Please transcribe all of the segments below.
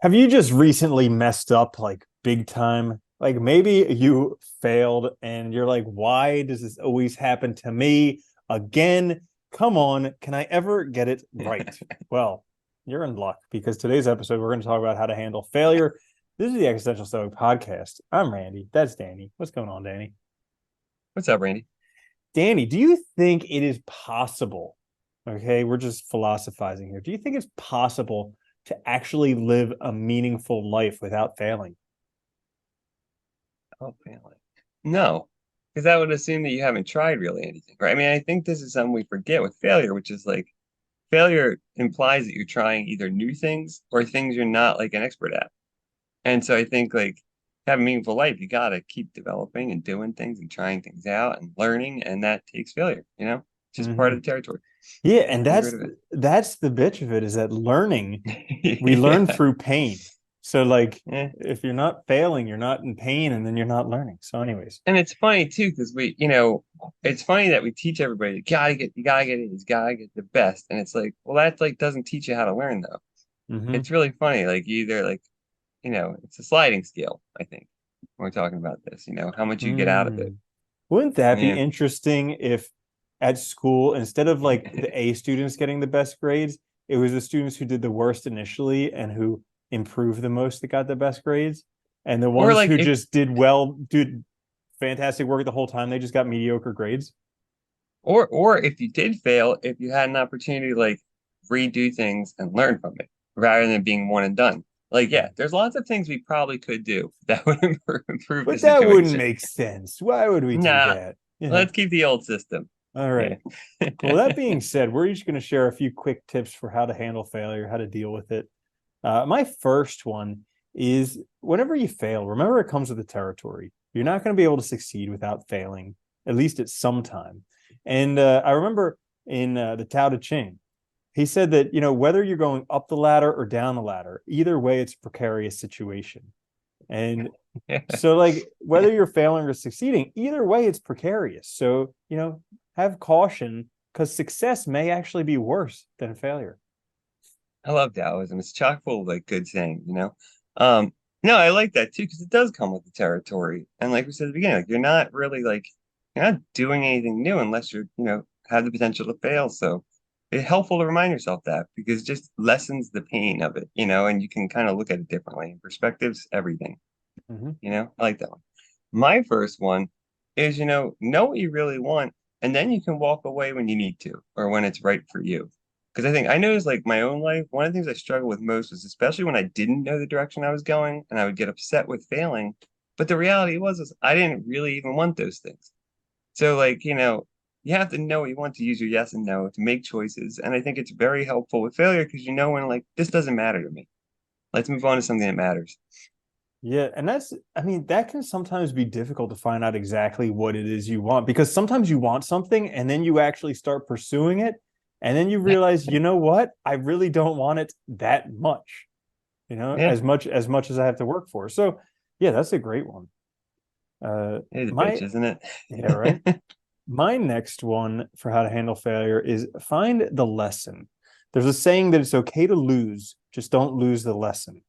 Have you just recently messed up like big time? Like maybe you failed and you're like, why does this always happen to me again? Come on, can I ever get it right? Well, you're in luck because today's episode, we're going to talk about how to handle failure. This is the Existential Stoic podcast. I'm Randy. That's Danny. What's going on, Danny? What's up, Randy? Danny, do you think it is possible? Okay, we're just philosophizing here. Do you think it's possible to actually live a meaningful life without failing? Oh, failing. No, because that would assume that you haven't tried really anything, right? I mean, I think this is something we forget with failure, which is like failure implies that you're trying either new things or things you're not like an expert at. And so I think like to have a meaningful life, you got to keep developing and doing things and trying things out and learning, and that takes failure, It's just part Mm-hmm. of the territory. Yeah, and Can't get that's rid of that's the bitch of it is that learning, we it. learn Yeah. through pain. So like Yeah. if you're not failing, you're not in pain and then you're not learning. So anyways. And it's funny too, because it's funny that we teach everybody you gotta get it, you gotta get the best. And it's like, well, that like doesn't teach you how to learn though. Mm-hmm. It's really funny. Like you either like, it's a sliding scale, I think, when we're talking about this, how much you get out of it. Mm. Wouldn't that be Yeah. interesting if at school, instead of like the A students getting the best grades, it was the students who did the worst initially and who improved the most that got the best grades? And the Or ones like who if just did well, did fantastic work the whole time, they just got mediocre grades. or if you did fail, if you had an opportunity to like redo things and learn from it rather than being one and done. Like, yeah, there's lots of things we probably could do that would improve the But that wouldn't situation. make sense. Why would we do Nah, that? Yeah. let's keep the old system. All Yeah. right. Well, that being said, we're each going to share a few quick tips for how to handle failure, how to deal with it. My first one is whenever you fail, remember it comes with the territory. You're not going to be able to succeed without failing, at least at some time. And I remember in the Tao Te Ching, he said that, whether you're going up the ladder or down the ladder, either way, it's a precarious situation. And Yeah. so, like, whether you're failing or succeeding, either way, it's precarious. So, have caution because success may actually be worse than failure. I love Taoism. It's chock full of like good saying. Um, no, I like that too because it does come with the territory. And like we said at the beginning, like you're not doing anything new unless have the potential to fail. So it's helpful to remind yourself that because it just lessens the pain of it, and you can kind of look at it differently. And perspective's everything, Mm-hmm. I like that one. My first one is, know what you really want, and then you can walk away when you need to or when it's right for you. Because I think I noticed like my own life, one of the things I struggled with most was especially when I didn't know the direction I was going and I would get upset with failing. But the reality was I didn't really even want those things. So like, you have to know what you want to use your yes and no to make choices. And I think it's very helpful with failure because you know when like this doesn't matter to me. Let's move on to something that matters. Yeah, and I mean, that can sometimes be difficult to find out exactly what it is you want because sometimes you want something and then you actually start pursuing it, and then you realize, you know what? I really don't want it that much, Yeah, as much as I have to work for. So, yeah, that's a great one. it is a bitch, My isn't it? Yeah, right. My next one for how to handle failure is find the lesson. There's a saying that it's okay to lose, just don't lose the lesson.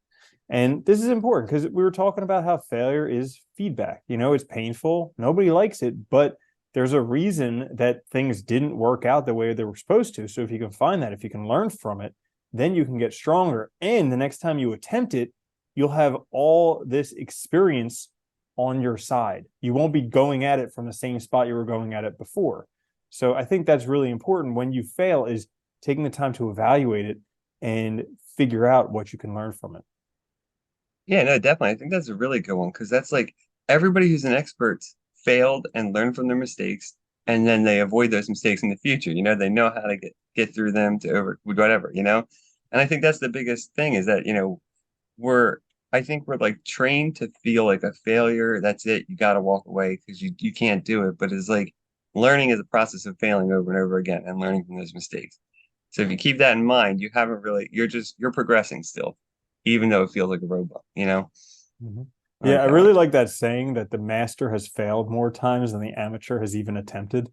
And this is important because we were talking about how failure is feedback. It's painful. Nobody likes it, but there's a reason that things didn't work out the way they were supposed to. So if you can find that, if you can learn from it, then you can get stronger. And the next time you attempt it, you'll have all this experience on your side. You won't be going at it from the same spot you were going at it before. So I think that's really important when you fail is taking the time to evaluate it and figure out what you can learn from it. Yeah, no, definitely. I think that's a really good one because that's like everybody who's an expert failed and learned from their mistakes, and then they avoid those mistakes in the future. They know how to get through them to over whatever. And I think that's the biggest thing is that, we're I think we're like trained to feel like a failure. That's it. You got to walk away because you can't do it. But it's like learning is a process of failing over and over again and learning from those mistakes. So if you keep that in mind, you haven't really, you're progressing still, even though it feels like a robot. Mhm. I Yeah, like I that really one. like that saying that the master has failed more times than the amateur has even attempted.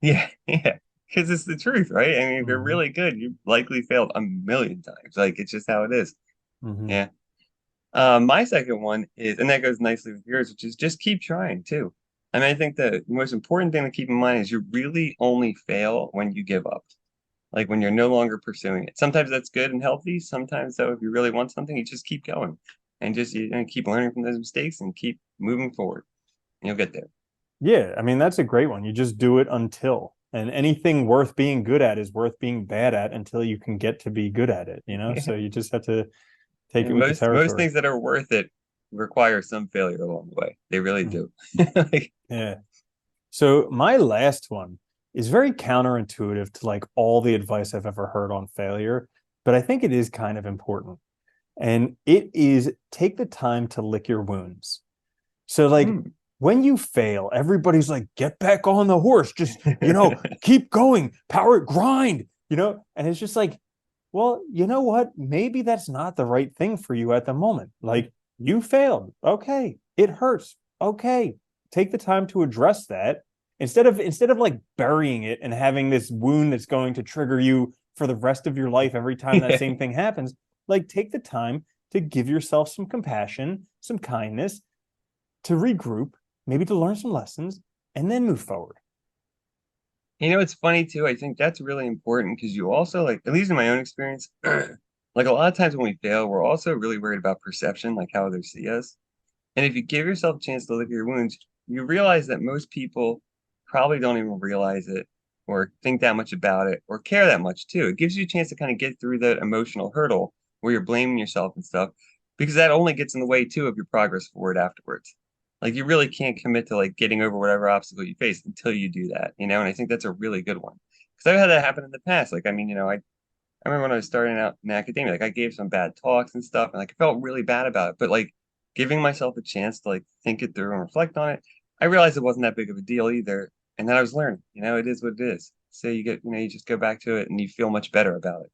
Yeah, yeah. Because it's the truth, right? I mean, if you're Hmm. really good, you likely failed a million times. Like it's just how it is. Hmm. Yeah. My second one is, and that goes nicely with yours, which is just keep trying too. I mean, I think the most important thing to keep in mind is you really only fail when you give up, like when you're no longer pursuing it. Sometimes that's good and healthy. Sometimes, though, if you really want something, you just keep going and just keep learning from those mistakes and keep moving forward. And you'll get there. Yeah, I mean that's a great one. You just do it until, and anything worth being good at is worth being bad at until you can get to be good at it, you know? So you just have to take it And with the most territory. things that are worth it require some failure along the way. They really Mm. do. Like, Yeah. So my last one is very counterintuitive to like all the advice I've ever heard on failure, but I think it is kind of important. And it is take the time to lick your wounds. So like hmm. when you fail, everybody's like, get back on the horse, just, keep going, power, grind, and it's just like, well, you know what? Maybe that's not the right thing for you at the moment. Like you failed. Okay. It hurts. Okay. Take the time to address that instead of like burying it and having this wound that's going to trigger you for the rest of your life every time that Yeah. same thing happens. Like take the time to give yourself some compassion, some kindness, to regroup, maybe to learn some lessons, and then move forward. It's funny too. I think that's really important because you also like, at least in my own experience, like a lot of times when we fail, we're also really worried about perception, like how others see us. And if you give yourself a chance to lick your wounds, you realize that most people probably don't even realize it or think that much about it or care that much too. It gives you a chance to kind of get through that emotional hurdle where you're blaming yourself and stuff, because that only gets in the way too of your progress forward afterwards. Like you really can't commit to like getting over whatever obstacle you face until you do that, and I think that's a really good one. Because I've had that happen in the past. Like, I mean, I remember when I was starting out in academia, like I gave some bad talks and stuff, and like I felt really bad about it. But like giving myself a chance to like think it through and reflect on it, I realized it wasn't that big of a deal either. And then I was learning, it is what it is. So you just go back to it and you feel much better about it.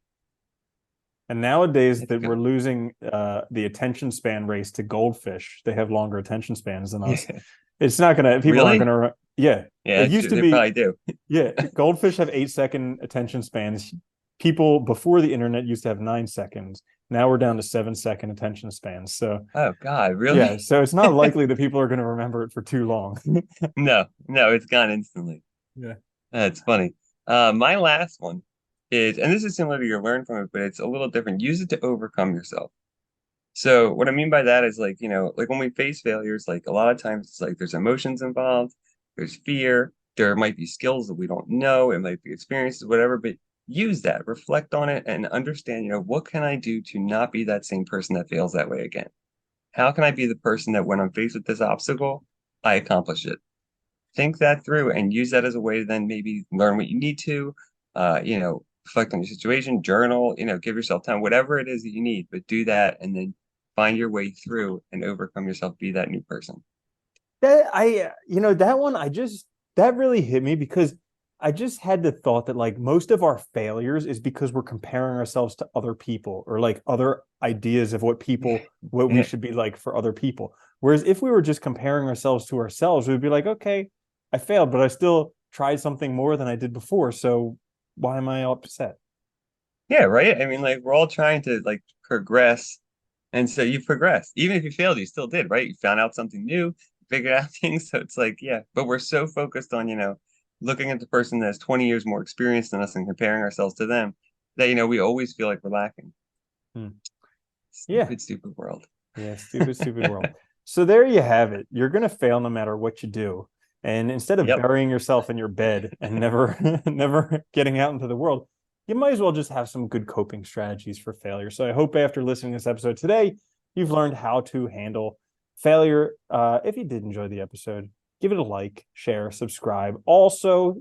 And nowadays It's that good. we're losing the attention span race to goldfish, they have longer attention spans than us. Yeah. It's not gonna. People aren't Really? gonna. Yeah, Yeah, it that's used true. to They be. probably do. Yeah, goldfish have 8 second attention spans. People before the internet used to have 9 seconds. Now we're down to 7 second attention spans. So Oh God, yeah, really? so it's not likely that people are going to remember it for too long. No, no, it's gone instantly. Yeah. That's funny. My last one is, and this is similar to your learn from it, but it's a little different. Use it to overcome yourself. So what I mean by that is like, like when we face failures, like a lot of times it's like there's emotions involved, there's fear, there might be skills that we don't know, it might be experiences, whatever, but use that, reflect on it and understand, what can I do to not be that same person that fails that way again? How can I be the person that when I'm faced with this obstacle, I accomplish it? Think that through and use that as a way to then maybe learn what you need to, reflect on your situation, journal, give yourself time, whatever it is that you need, but do that and then find your way through and overcome yourself, be that new person. That one, that really hit me because I just had the thought that like most of our failures is because we're comparing ourselves to other people or like other ideas of what we Yeah. should be like for other people. Whereas if we were just comparing ourselves to ourselves, we'd be like, okay, I failed, but I still tried something more than I did before. So why am I upset? Yeah, right. I mean, like we're all trying to like progress. And so you progressed. Even if you failed, you still did, right? You found out something new, figured out things. So it's like, yeah, but we're so focused on, looking at the person that's 20 years more experienced than us and comparing ourselves to them that, we always feel like we're lacking. Hmm. Yeah. Stupid, stupid world. Yeah, stupid, stupid world. So there you have it. You're gonna fail no matter what you do. And instead of Yep. burying yourself in your bed and never never getting out into the world, you might as well just have some good coping strategies for failure. So I hope after listening to this episode today, you've learned how to handle failure. If you did enjoy the episode, give it a like, share, subscribe. Also,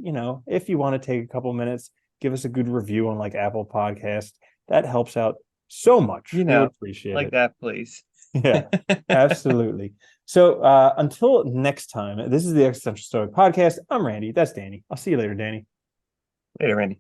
if you want to take a couple minutes, give us a good review on like Apple Podcast. That helps out so much. You We would know, appreciate like it. that, please. Yeah, absolutely. So until next time, this is the Existential Stoic Podcast. I'm Randy. That's Danny. I'll see you later, Danny. Later, Randy.